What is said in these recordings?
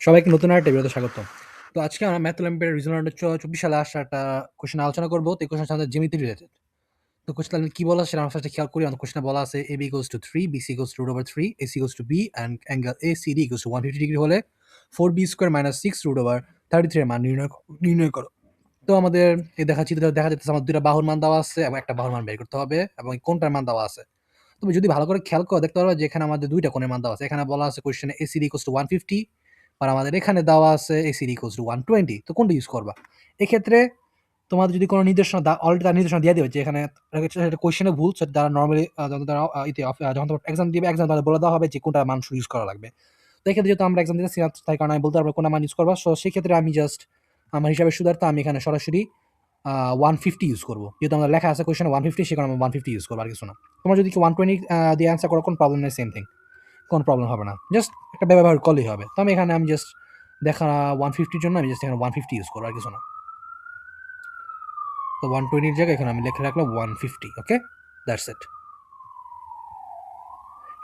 সবাইকে নতুন আরেকটা ভিডিওতে স্বাগতম। তো আজকে আমরা ম্যাথ অলিম্পিয়াড রিজনাল ২০২৪ সালে আসা একটা কোয়েশ্চেন আলোচনা করব। তো এই কোয়েশ্চেনটা আমাদের জ্যামিতি রিলেটেড। তো কোয়েশ্চেনটা কি বলা আছে সেটা আমরা ফার্স্টে খেয়াল করি। আমাদের কোয়েশ্চেনে বলা আছে AB = 3, BC = √3, AC = B and angle ACD = 150 degree হলে 4B² - 6 √33 এর মান নির্ণয় করো। তো আমাদের এই চিত্রে দেখা যাচ্ছে আমার ২ টা বাহুর মান দেওয়া আছে এবং একটা বাহুর মান বের করতে হবে এবং এই কোণটার মান দেওয়া আছে। তুমি যদি ভালো করে খেয়াল করো দেখতে পারবা যে এখানে আমাদের ২ টা কোণের মান দেওয়া আছে। এখানে বলা আছে কোয়েশ্চেনে ACD = 150 আর আমাদের এখানে দেওয়া আছে ACD = 120। তো কোনটা ইউজ করবা? এক্ষেত্রে তোমাদের যদি কোনো নির্দেশনা অলরেডি তার নির্দেশনা দিয়ে দিবে যে এখানে এটা কোয়েশ্চেনে ভুল সেটা যারা নরমালি যারা যখন এক্সাম দিবে এক্সাম তাদের বলে দেওয়া হবে যে কোনটা মান ইউজ করা লাগবে। তো এক্ষেত্রে যেহেতু আমরা এক্সাম দিতেছি না তাই কারণে আমি বলতে পারবো কোনটা মান ইউজ করবা। সো সেক্ষেত্রে আমি জাস্ট আমার হিসাবের সুবিধার্থে আমি এখানে সরাসরি 150 ইউজ করব। যেহেতু আমাদের লেখা আছে কোয়েশ্চেনে 150 সে কারণে আমি 150 ইউজ করব আর কিছু না। তোমরা যদি 120 দিয়ে অ্যান্সার করো কোনো প্রবলেম নেই, সেম থিং। কোনো প্রবলেম হবে না। জাস্ট একটা ব্যবহার করলেই হবে। তো আমি এখানে জাস্ট দেখা 150 এর জন্য আমি জাস্ট এখানে 150 ইউজ করব আর কিছু না। তো 120 এর জায়গায় এখানে আমি লিখে রাখলাম 150। ওকে? That's it.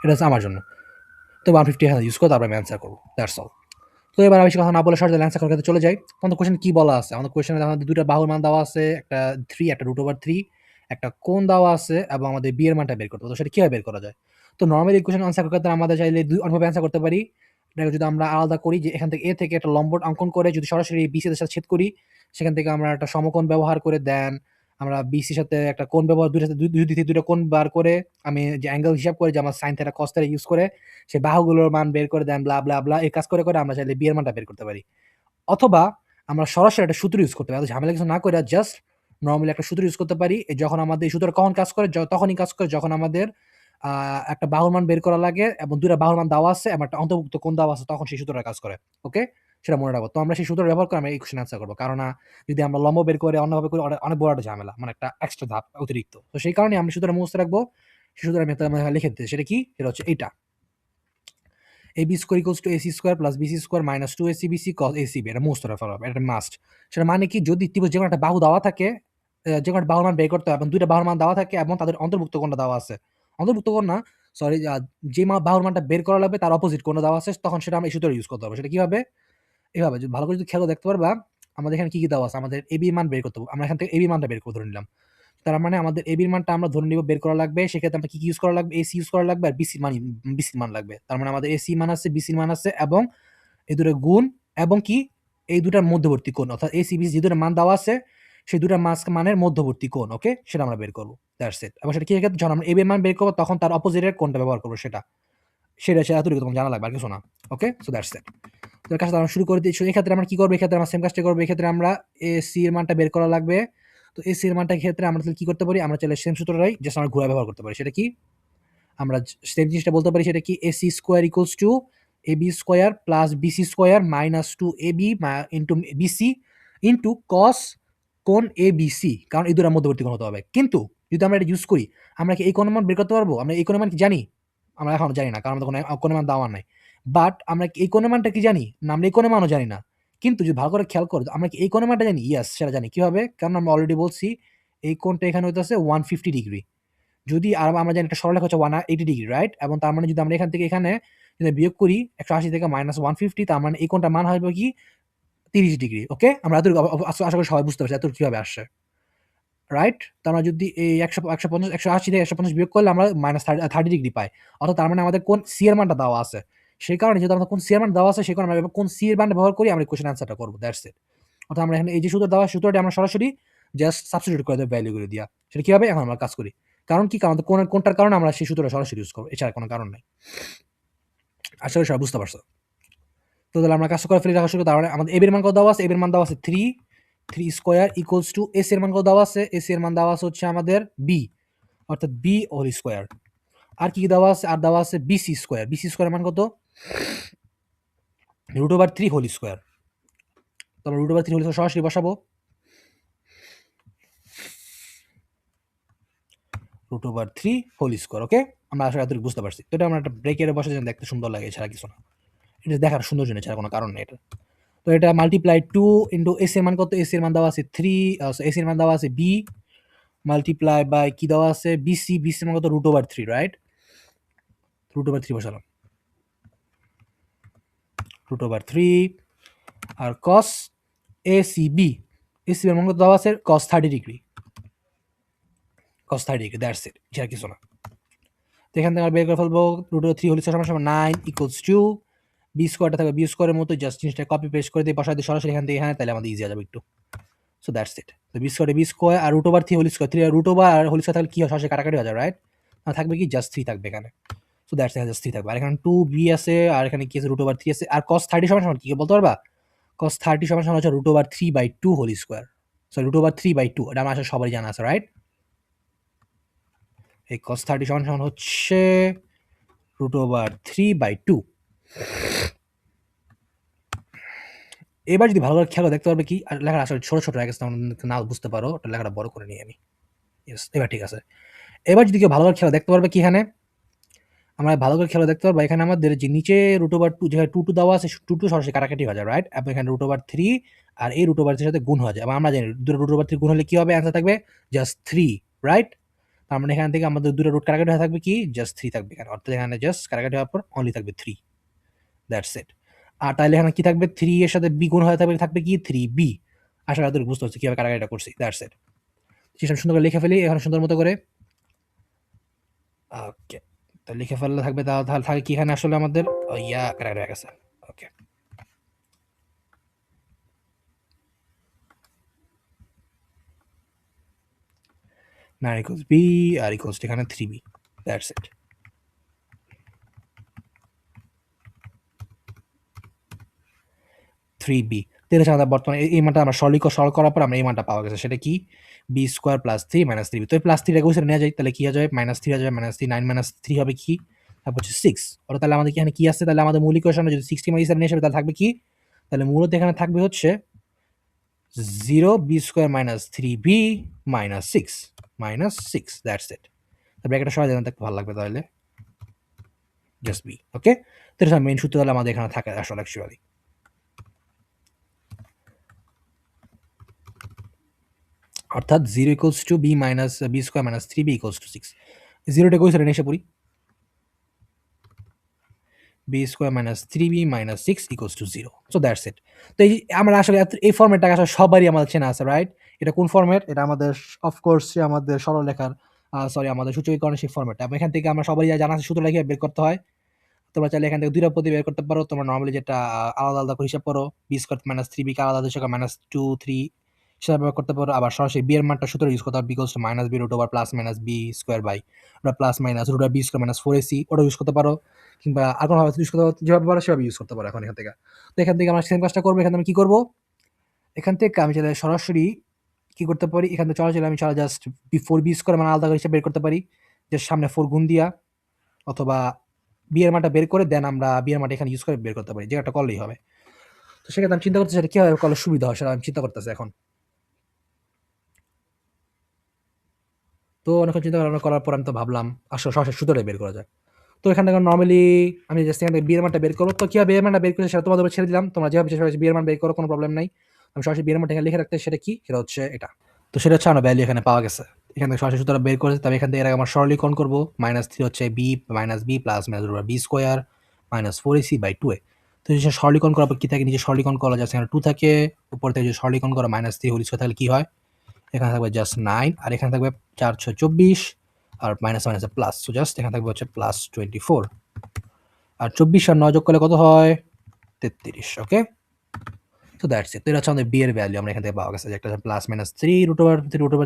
এটা হচ্ছে আমার জন্য। তো 150 এখানে ইউজ করে তারপরে আমি অ্যান্সার করব। That's all. তো এবার বেশি কথা না বলে সরাসরি অ্যান্সার করার ক্ষেত্রে চলে যাই। আমাদের কোয়েশ্চেন কি বলা আছে? আমাদের কোয়েশ্চেনে আমাদের 2 টা বাহুর মান দেওয়া আছে, একটা 3 একটা √3, একটা কোণ দেওয়া আছে এবং আমাদের b এর মানটা বের করতে হবে। তো সেটা কিভাবে বের করা যায়? তো নরমালি এই কোয়েশ্চেন অ্যান্সার করার ক্ষেত্রে আমাদের চাইলে অনেকভাবে অ্যান্সার করতে পারি। এটাকে যদি আমরা আলাদা করি যে এখান থেকে A থেকে একটা লম্ব অঙ্কন করে যদি সরাসরি BC এর সাথে ছেদ করি, সেখান থেকে আমরা একটা সমকোণ ব্যবহার করে দেন আমরা BC এর সাথে একটা কোণ ব্যবহার 2 দিক থেকে 2 টা কোণ বার করে আমি যে অ্যাঙ্গেল হিসাব করি যে আমার sin θ cos θ ইউজ করে সেই বাহুগুলোর মান বের করে দেন ব্লা, ব্লা, ব্লা এই কাজ করে আমরা চাইলে b এর মানটা বের করতে পারি। অথবা আমরা সরাসরি একটা সূত্র ইউজ করতে পারি। এত ঝামেলা কিছু না কইরা জাস্ট নরমালি একটা সূত্র ইউজ করতে পারি। যখন আমাদের এই সূত্রটা কখন কাজ করে? তখনই কাজ করে যখন আমাদের একটা বাহুর মান বের করা লাগে এবং ২ টা বাহুর মান দেওয়া আছে এবং একটা অন্তর্ভুক্ত কোণ দেওয়া আছে তখন সেই সূত্রটা কাজ করে। ওকে? সেটা মনে রাখবো। তো আমরা সেই সূত্র ব্যবহার করে আমরা এই কোয়েশ্চেন অ্যান্সার করব। কারণ যদি আমরা লম্ব বের করে অন্যভাবে করি অনেক বড় একটা ঝামেলা। মানে একটা এক্সট্রা ধাপ অতিরিক্ত। তো সেই কারণেই আমরা সূত্রটা মুখস্থ রাখবো। সেই সূত্রটা আমি এখানে লিখে দিতেছি। সেটা কি? সেটা হচ্ছে এইটা। AB² = AC² + BC² - 2ACBC cos ACB এটা মুখস্থ রাখতে হবে। এটা মাস্ট। সেটা মানে কি যদি ত্রিভুজ যেকোনো একটা বাহু দেওয়া থাকে, যেকোনো একটা বাহুর মান বের করতে হবে এবং ২ টা বাহুর মান দেওয়া থাকে এবং তাদের অন্তর্ভুক্ত কোণটা দেওয়া আছে। অন্তর্ভুক্ত কোণ না, সরি যে বাহুর মানটা বের করা লাগবে তার অপোজিট কোণটা দেওয়া আছে তখন সেটা আমরা এই সূত্রটা ইউজ করতে হবে। সেটা কিভাবে? এভাবে যদি ভালো করে খেয়াল করে দেখতে পারবা আমাদের এখানে কি দেওয়া আছে? আমাদের AB এর মান বের করতে হবে। আমরা এখান থেকে AB এর মানটা বের করে ধরে নিলাম। তার মানে আমাদের AB এর মানটা আমরা ধরে নিব বের করা লাগবে। সেক্ষেত্রে আমরা কি ইউজ করা লাগবে? AC ইউজ করা লাগবে আর BC মান লাগবে। তার মানে আমাদের AC মান আছে, BC মান আছে এবং এই ২ টা গুণ এবং কি এই ২ টার মধ্যবর্তী কোণ অর্থাৎ AC, BC যে ২ টা মান দেওয়া আছে সেই ২ টার মানের মধ্যবর্তী কোণ। ওকে? সেটা আমরা বের করব। That's it. এবং সেটা কি ক্ষেত্রে যখন আমরা AB এর মান বের করব তখন তার অপোজিট এর কোণটা ব্যবহার করব সেটা। সেটা এতটুকু তোমার জানা লাগবে আর কিছু না। ওকে? So that's it. তো কাজটা আমরা শুরু করে দিই। এক্ষেত্রে আমরা কি করব? এক্ষেত্রে আমরা সেম কাজটা করব। এক্ষেত্রে আমরা AC এর মানটা বের করা লাগবে। তো AC এর মানটার ক্ষেত্রে আমরা তাহলে কি করতে পারি? আমরা চাইলে সেম সূত্রটাই জাস্ট আমরা ঘুরায় ব্যবহার করতে পারি। সেটা কি? আমরা সেম জিনিসটা বলতে পারি সেটা কি? AC² = AB² + BC² - 2AB BC cos কোণ ABC কারণ এই ২ টার মধ্যবর্তী কোণ হতে হবে। কিন্তু যদি আমরা এটা ইউজ করি, আমরা কি এই কোণের মান বের করতে পারবো? আমরা এই কোণের মান কি জানি? আমরা এখনো জানি না। কারণ আমাদের কোণের মান দেওয়া নাই। বাট আমরা কি এই কোণের মানটা কি জানি? না আমরা এই কোণের মানও জানি না। কিন্তু যদি ভালো করে খেয়াল করো আমরা কি এই কোণের মানটা জানি? ইয়েস সেটা জানি। কিভাবে? কারণ আমরা অলরেডি বলছি এই কোণটা এখানে হইতেছে 150 ডিগ্রি। যদি আমরা জানি একটা সরলরেখা হচ্ছে 180 ডিগ্রি, রাইট? এবং তার মানে যদি আমরা এখান থেকে এখানে যদি বিয়োগ করি 180 থেকে -150 তার মানে এই কোণটার মান হবে কি 30 ডিগ্রি। ওকে? আমরা এতটুকু আশা করি সবাই বুঝতে পারছি এতটুকু কিভাবে আসছে। রাইট? তো আমরা যদি এই 150 180 থেকে 150 বিয়োগ করলে আমরা -30 ডিগ্রি পাই। অর্থাৎ তার মানে আমাদের কোণ C এর মানটা দেওয়া আছে। সেই কারণে যেহেতু আমাদের কোণ C এর মান দেওয়া আছে সেই কারণে আমরা কোণ C এর মান ব্যবহার করি আমরা এই কোয়েশ্চেন অ্যান্সারটা করব। That's it. অর্থাৎ আমরা এখানে এই যে সূত্র দেওয়া সূত্রটি আমরা সরাসরি জাস্ট সাবস্টিটিউট করে দেব ভ্যালুগুলো দিয়া। সেটা কিভাবে? এখন আমরা কাজ করি। কারণ কি? কারণ আমাদের কোণটার কারণে আমরা সেই সূত্রটা সরাসরি ইউজ করব। এছাড়া কোনো কারণ নাই। আশা করি সবাই বুঝতে পারছো। তো তাহলে আমরা কাজটা করে ফেলি দেখো শুরু তার মানে আমাদের AB এর মান কত দেওয়া আছে? AB এর মান দেওয়া আছে 3² = AC এর মান কত দেওয়া আছে? AC এর মান দেওয়া আছে হচ্ছে আমাদের B অর্থাৎ B² আর কি দেওয়া আছে? আর দেওয়া আছে BC²। BC² এর মান কত? √3² তো আমরা √3² সরাসরি বসাবো। √3² ওকে? আমরা আসলে এতটুকু বুঝতে পারছি। তো এটা আমরা একটা ব্রেকেটে বসে যেন দেখতে সুন্দর লাগে এছাড়া কিছু না। এটা দেখার সৌন্দর্য নেই এছাড়া কোনো কারণ নেই এটা। তো এটা মাল্টিপ্লাই 2 ইনটু AC এর মান কত? AC এর মান দেওয়া আছে 3 AC এর মান দেওয়া আছে B মাল্টিপ্লাই বাই কি দেওয়া আছে? BC এর মান কত? √3 রাইট? √3 বসালাম। রুট ওভার 3 আর cos ACB এর মান কত দেওয়া আছে cos 30 ডিগ্রি দ্যাটস ইট, আর কিছু না। তো এখান থেকে আমরা বের করে ফেলবো রুট ওভার 3 হোল স্কয়ার সমান 9 ইকুয়ালস টু বি স্কোয়ারটা থাকবে বি স্কোয়ারের মতো, জাস্ট জিনিসটা কপি পেস্ট করে দিয়ে বসাই দিয়ে সরাসরি এখান থেকে এখানে, তাহলে আমাদের ইজি হয়ে যাবে একটু। So that's it. তো B square R root over 3 whole square 3 root over R whole square থাকলে কি হয়, সরাসরি কাটাকাটি হয়ে যাবে, রাইট? আর থাকবে কি জাস্ট 3 থাকবে এখানে। সো দ্যাটস জাস্ট 3 থাকবে। আর এখানে 2b আছে আর এখানে কি আছে রুট ওভার 3 আছে। আর cos 30 সমান সমান কি বলতে পারবা? cos 30 সমান সমান হচ্ছে root over 3/2 whole square, sorry root over 3/2, এটা আমার আসলে সবারই জানা আছে, রাইট? এই cos 30 সমান সমান হচ্ছে রুট ওভার 3/2। এবার যদি ভালো করে খেয়াল দেখতে পারবে কি, আর লেখাটা আসলে ছোট ছোট হয়ে গেছে, না বুঝতে পারো, ওটা লেখাটা বড় করে নিই আমি। ইয়েস, এবার ঠিক আছে। এবার যদি কেউ ভালো করে খেয়াল দেখতে পারবে কি, এখানে আমরা ভালো করে খেয়াল দেখতে পারবো এখানে আমাদের যে নিচে রুট ওভার 2 যেখানে 2 দেওয়া আছে 2 সরাসরি কাটাকাটি হয়ে যায়, রাইট? এবং এখানে রুট ওভার 3 আর এই রুট ওভার 3 এর সাথে গুণ হয়ে যায়, এবং আমরা জানি দুটো রুট ওভার 3 গুণ হলে কি হবে, অ্যান্সার থাকবে জাস্ট 3, রাইট? তার মানে এখান থেকে আমাদের দুটো রুট কাটাকাটি হয়ে থাকবে কি, জাস্ট 3 থাকবে এখানে, অর্থাৎ এখানে জাস্ট কাটাকাটি হওয়ার পর অনলি থাকবে 3, দ্যাটস ইট। আর তাহলে এখানে কি থাকবে, 3 এর সাথে বি গুণ হয়ে থাকবে কি 3b। আশা করি তোর বুঝতে হচ্ছে কিভাবে কাটাকাটিটা করছি, দ্যাটস ইট। সিস্টেম সুন্দর করে লিখে ফেলি এখানে সুন্দর মতো করে। ওকে, তো লিখে ফেললে থাকবে, তাহলে থাকে কি এখানে আসলে আমাদের কাটাকাটি হয়ে গেছে। ওকে, 9 equals b R equals to এখানে 3b, that's it। Three B তাহলে আমাদের বর্তমানে এই মানটা আমরা সরল করার পর আমরা এই মানটা পাওয়া গেছে, সেটা কি B square plus 3 minus 3b। তো প্লাস 3 রেখে নেওয়া যায়, তাহলে কি হয়ে যাবে মাইনাস 3 হয়ে যাবে, মাইনাস 3 9 মাইনাস 3 হবে কি, তারপর হচ্ছে 6। ওটা তাহলে আমাদের এখানে কি আছে, তাহলে আমাদের মূল ইকুয়েশনে যদি 60 মাইনাস নিয়ে আসবে তাহলে থাকবে কি, তাহলে মূলত এখানে থাকবে হচ্ছে 0 b square minus 3b minus 6, that's it. তারপরে একটা সবাই দেখতে ভালো লাগবে, তাহলে জাস্ট বি। ওকে, তো এটা মেইন সূত্র তাহলে আমাদের এখানে থাকে আসলে অ্যাকচুয়ালি। অর্থাৎ 0 equals to b minus b square minus 3b equals to 6। 0টা কই সেটা এসে পড়ি, b square minus 3b minus 6 equals to 0। So that's it. তো এই আমরা আসলে এই ফর্মেটটা আসলে সবারই আমাদের চেনা আছে, রাইট? এটা কোন ফর্মেট, এটা আমাদের অফকোর্স আমাদের সরলরেখার আমাদের সূচকীকরণের সেই ফর্মেটটা। এখান থেকে আমরা সবাই জানা আছে সূত্র লিখে বের করতে হয়। তোমরা চাইলে এখান থেকে দুইটা পদ্ধতি বের করতে পারো। তোমরা নর্মালি যেটা আলাদা আলাদা করে হিসাব করো, বি স্কোয়ার মাইনাস 3b কে আলাদা হিসাবে মাইনাস 2 3 হিসাবে ব্যবহার করতে পারো। আবার সরাসরি বি এর মানটা সূত্র ইউজ করতে হবে, because to minus b root over plus minus b square by plus minus root over b square minus 4ac, ওটা ইউজ করতে পারো। কিংবা আর কোনো ভাবে ইউজ করতে পারো, যেভাবে পারো সেভাবে ইউজ করতে পারো এখন এখান থেকে। তো এখান থেকে আমরা সেম কাজটা করবো। এখানে আমি কি করবো, এখান থেকে আমি চাইলে সরাসরি কি করতে পারি, এখান থেকে চলে আমি জাস্ট ফোর বি স্কোয়ার মানে আলাদা করে হিসাবে বের করতে পারি, যে সামনে 4 গুণ দিয়া, অথবা বি এর মানটা বের করে দেন আমরা বি এর মানটা এখানে ইউজ করে বের করতে পারি, যে একটা করলেই হবে। তো সেক্ষেত্রে আমি চিন্তা করতেছি সেটা কিভাবে করলে সুবিধা হয়, সেটা আমি চিন্তা করতেছি এখন। তো অনেকক্ষণ চিন্তা করার পর আমি তো ভাবলাম আসলে সরাসরি সূত্রটাই বের করা যায়। তো এখান থেকে নর্মালি আমি জাস্ট এখান থেকে বি এর মানটা বের করবো। তো কিভাবে বি এর মানটা বের করে সেটা তোমাদের উপর ছেড়ে দিলাম, তোমরা যেভাবে চেষ্টা বি এর মান বের করো, কোনো প্রবলেম নাই। আমি সরাসরি বি এর মানটা এখানে লিখে রাখতে, সেটা কি, সেটা হচ্ছে এটা। তো সেটা হচ্ছে আমার ভ্যালু এখানে পাওয়া গেছে, এখান থেকে সরাসরি সূত্রটা বের করেছে। তবে এখান থেকে আমার সরলীকরণ করবো, মাইনাস 3 হচ্ছে b minus b plus minus b square minus 4ac by 2a। তো যদি সরলীকরণ করার পর কি থাকে, নিচে সরলীকরণ করা যাচ্ছে, এখানে 2 থাকে, উপর থেকে যদি সরলীকরণ করা মাইনাস 3 হোল স্কোয়ার তাহলে কি হয়, এখানে থাকবে জাস্ট 9 আর এখানে থাকবে 4 6 24 আর মাইনাস মাইনাসে প্লাস, সো জাস্ট এখানে থাকবে হচ্ছে প্লাস 24 আর 24 আর 9 যোগ করলে কত হয় 33। ওকে, সো দ্যাটস ইট। তো এটা হচ্ছে আমাদের বি এর ভ্যালু আমরা এখান থেকে পাওয়া গেছে, যে একটা প্লাস মাইনাস 3 রুট ওভার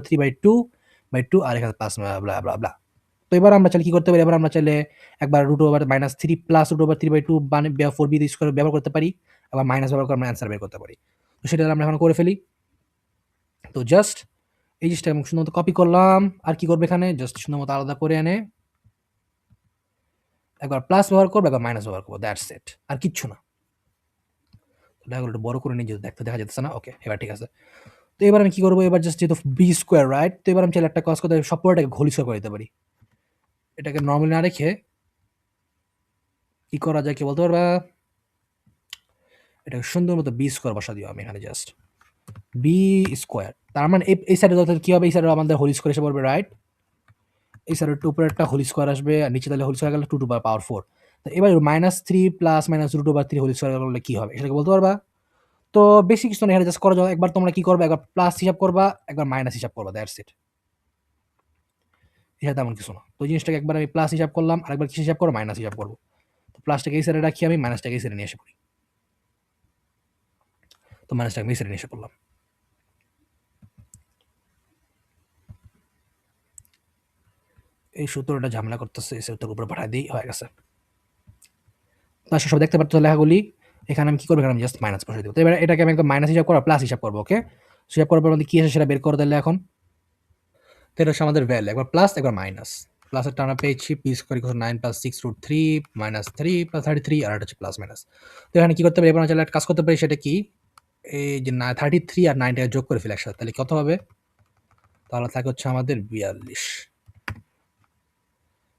3/2 আর এখানে প্লাস ব্লা ব্লা ব্লা। তো এবার আমরা চাইলে কি করতে পারি, এবার আমরা চাইলে একবার root over minus 3 plus root over 3/2 মানে 4b স্কয়ার ব্যবহার করতে পারি, আবার মাইনাস ব্যবহার করে আমরা অ্যান্সার বের করতে পারি। তো সেটা আমরা এখন করে ফেলি। তো জাস্ট এই জিনিসটা আমি সুন্দর মতো কপি করলাম, আর কি করবে এখানে জাস্ট সুন্দর মতো আলাদা করে এনে একবার প্লাস ব্যবহার করবো, একবার মাইনাস ব্যবহার করবো, দ্যাটস ইট, আর কিচ্ছু না। একটু বড় করে নিয়ে যেহেতু দেখতে দেখা যাচ্ছে না। ওকে, এবার ঠিক আছে। তো এবার আমি কি করবো, এবার জাস্ট যেহেতু বি স্কোয়ার, রাইট? তো এবার আমি চাইলে একটা কাজ করতে সব পুরোটাকে ঘোল স্কোয়ার করে দিতে পারি। এটাকে নর্মালি না রেখে কি করা যায়, কি বলতে পারবা? এটাকে সুন্দর মতো বি স্কোয়ার বসা দিও আমি এখানে, জাস্ট বি স্কোয়ার। তার মানে এই সাইডে কি হবে, এই সাইডে আমাদের হোল স্কোয়ার এসে পড়বে, রাইট? এই সাইডের উপরে একটা হোল স্কোয়ার আসবে, আর নিচে তাহলে হোল স্কোয়ার গেলে 2 টু পাওয়ার 4। তো এবার -3 প্লাস মাইনাস √3 হোল স্কয়ার করলে কি হবে সেটাকে বলতে পারবা? তো বেশি কিছু না, এখানে জাস্ট করা যাবে। একবার তোমরা কি করবা, একবার প্লাস হিসাব করবা, একবার মাইনাস হিসাব করবা, দ্যাটস ইট। এটা তেমন কিছু না। তো জিনিসটাকে একবার আমি প্লাস হিসাব করলাম, আরেকবার কিসে হিসাব করব, মাইনাস হিসাব করব। তো প্লাসটাকে এই সাইডে রাখি, আমি মাইনাসটাকে এই সাইডে নিয়ে এসে পড়ি। তো মাইনাসটাকে আমি এই সাইডে নিয়ে এসে পড়লাম। এই সূত্রটা ঝামেলা করতেছে, এই সূত্রের উপরে পাঠিয়ে দিই, হয়ে গেছে। তো আসলে সব দেখতে পাচ্ছ লেখাগুলি। এখানে আমি কি করবো, এখানে আমি জাস্ট মাইনাস বসিয়ে দেবো। তো এবার এটাকে আমি একদম মাইনাস হিসাব করবো, প্লাস হিসাব করবো, ওকে? হিসাব করার পর আমাদের কি আসে সেটা বের করে দিলে এখন। তো এটা হচ্ছে আমাদের ভ্যালু, একবার প্লাস একবার মাইনাস। প্লাসেরটা আমরা পেয়েছি P square equal 9 plus 6√3 minus 3 plus 33, আর এটা হচ্ছে প্লাস মাইনাস। তো এখানে কি করতে পারি, এবার আমরা একটা কাজ করতে পারি, সেটা কি, এই যে 33 আর 9টাকে যোগ করে ফেলে একসাথে, তাহলে কত হবে? তাহলে থাকে হচ্ছে আমাদের 42।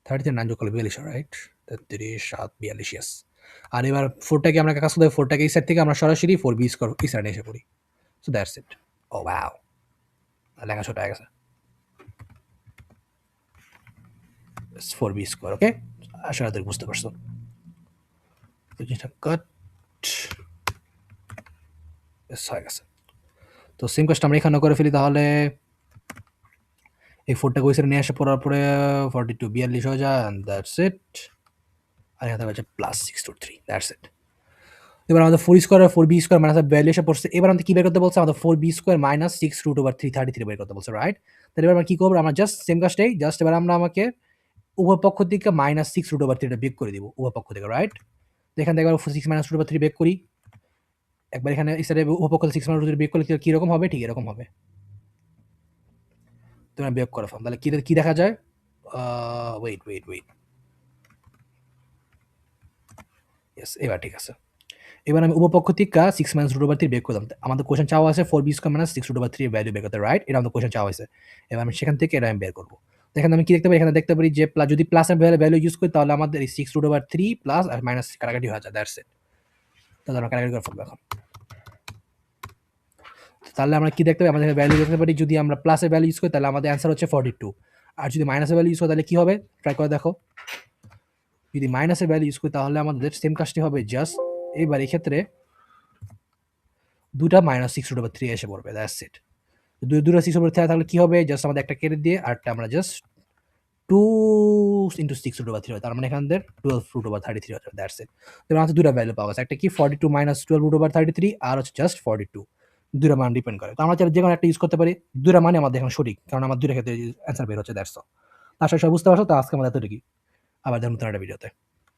33 9 যোগ করলে 42, রাইট? 33 7 42, ইয়েস। আর এবার 4টাকে আমরা কাজ করতে, 4টাকে এই সাইড থেকে আমরা সরাসরি 4b স্কোয়ার এই সাইডে এসে পড়ি। So that's it. Oh wow, লেখা ছোট হয়ে গেছে। 4b স্কোয়ার, ওকে? আশা করি বুঝতে পারছো। তো জিনিসটা কাট হয়ে গেছে। তো সেম কাজটা আমরা এখানে করে ফেলি, তাহলে এই 4টাকে ওই সাইডে নিয়ে আসে পড়ার পরে 42 42 হয়ে যায়, অ্যান্ড দ্যাটস ইট। আর এখানে হচ্ছে প্লাস 623, দ্যাটস ইট। এবার আমাদের 4 স্কোয়ার আর 4b স্কোয়ার মাইনাস ভ্যালু এসে পড়ছে। এবার আমাদের কি বের করতে বলছে, আমাদের 4b স্কোয়ার মাইনাস 6√333 বের করতে বলছে, রাইট? তাহলে এবার আমরা কি করবো, আমরা জাস্ট সেম কাজটাই, জাস্ট এবার আমরা আমাকে উভয় পক্ষ থেকে মাইনাস 6√3টা বের করে দিব, উভয় পক্ষ থেকে, রাইট? এখান থেকে একবার 6 মাইনাস √3 বের করি, একবার এখানে এই সাইডে উভয় পক্ষ থেকে 6 মাইনাস √3 বের করলে কিরকম হবে, ঠিক এরকম হবে। তোমরা বিয়োগ করে ফেলো, তাহলে কি দেখা যায়, ওয়েট ওয়েট ওয়েট, ইয়েস, এবার ঠিক আছে। এবার আমি উপপক্ষ থেকে 6 মাইনাস √3 বের করলাম। আমাদের কোয়েশ্চেন চাওয়া আছে 4b স্কয়ার মাইনাস 6√3 এর ভ্যালু বের করতে, রাইট? এটা আমাদের কোয়েশ্চেন চাওয়া হয়েছে। এবার আমি সেখান থেকে এটা আমি বের করব। তো এখানে আমি কি দেখতে পারি, এখানে দেখতে পারি যে যদি প্লাসের ভ্যালু ইউজ করি, তাহলে আমাদের এই 6√3 প্লাস আর মাইনাস কাটাকাটি হয়ে যায়, দ্যাটস ইট। তাহলে আমরা কাটাকাটি করে ফেলবো এখন। তাহলে আমরা কি দেখতে পাই, আমাদের ভ্যালু দেখতে পারি, যদি আমরা প্লাসের ভ্যালু ইউজ করি তাহলে আমাদের অ্যান্সার হচ্ছে 42, আর যদি মাইনাসের ভ্যালু ইউজ করি তাহলে কি হবে, ট্রাই করে দেখো। যদি মাইনাসের ভ্যালু ইউজ করি তাহলে আমাদের সেম কাজটি হবে, জাস্ট এইবার এই ক্ষেত্রে দুটা মাইনাস 6√3 এসে পড়বে, দ্যাটস ইট। দুটো 6/3 থাকলে কি হবে, জাস্ট আমাদের একটা কেটে দিয়ে আরটা আমরা জাস্ট 2 ইন্টু 6√3 হয়, তার মানে এখান থেকে 12√33 হয়ে যাবে, দ্যাটস ইট। তো আমাদের দুটো ভ্যালু পাওয়া গেছে, একটা কি 42 মাইনাস 12√33, আর হচ্ছে জাস্ট 42। দুটো মান ডিপেন্ড করে, তো আমরা চাইলে যে কোনো একটা ইউজ করতে পারি, দুটো মানে আমাদের এখন সঠিক, কারণ আমার দুটো ক্ষেত্রে অ্যান্সার বের হচ্ছে, দ্যাটস অল। আশা করি বুঝতে পারছো। তো আজকে আমাদের এতটুকুই, আবার দেখা নতুন একটা ভিডিওতে।